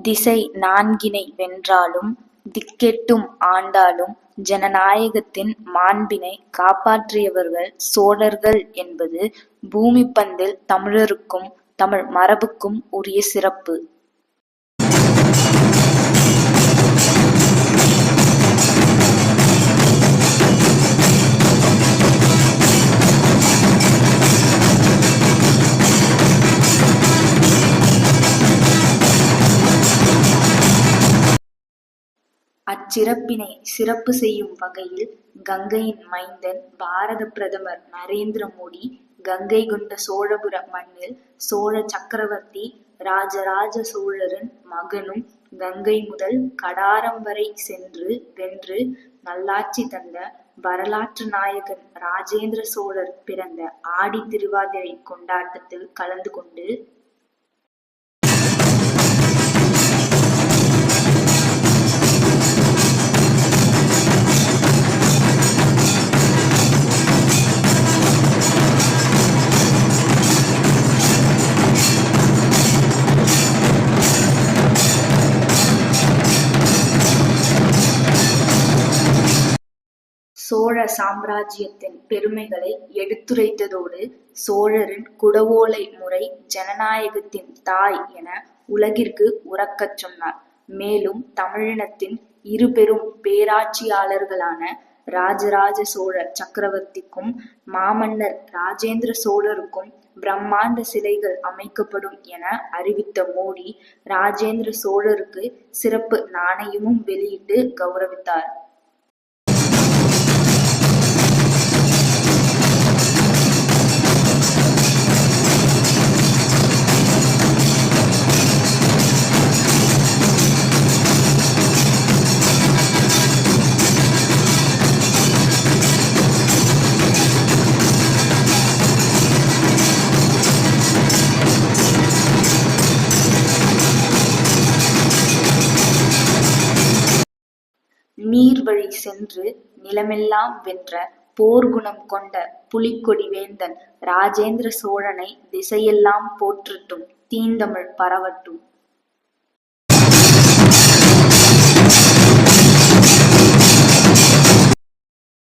திசை நான்கினை வென்றாலும் திக்கெட்டும் ஆண்டாலும் ஜனநாயகத்தின் மாண்பினை காப்பாற்றியவர்கள் சோழர்கள் என்பது பூமிப்பந்தில் தமிழருக்கும் தமிழ் மரபுக்கும் உரிய சிறப்பு. அச்சிறப்பினை சிறப்பு செய்யும் வகையில் கங்கையின் மைந்தன் பாரத பிரதமர் நரேந்திர மோடி கங்கை கொண்ட சோழபுர மண்ணில் சோழ சக்கரவர்த்தி ராஜராஜ சோழரின் மகனும் கங்கை முதல் கடாரம் வரை சென்று வென்று நல்லாட்சி தந்த வரலாற்று நாயகன் ராஜேந்திர சோழர் பிறந்த ஆடி திருவாதிரை கொண்டாட்டத்தில் கலந்து கொண்டு சோழ சாம்ராஜ்யத்தின் பெருமைகளை எடுத்துரைத்ததோடு சோழரின் குடவோலை முறை ஜனநாயகத்தின் தாய் என உலகிற்கு உரக்கச் சொன்னார். மேலும் தமிழினத்தின் இருபெரும் பேராட்சியாளர்களான ராஜராஜ சோழ சக்கரவர்த்திக்கும் மாமன்னர் ராஜேந்திர சோழருக்கும் பிரம்மாண்ட சிலைகள் அமைக்கப்படும் என அறிவித்த மோடி ராஜேந்திர சோழருக்கு சிறப்பு நாணயமும் வெளியிட்டு கௌரவித்தார். நீர்வழி சென்று நிலமெல்லாம் வென்ற போர்க்குணம் கொண்ட புலிக்கொடி வேந்தன் ராஜேந்திர சோழனை திசையெல்லாம் போற்றட்டும், தீந்தமிழ் பரவட்டும்.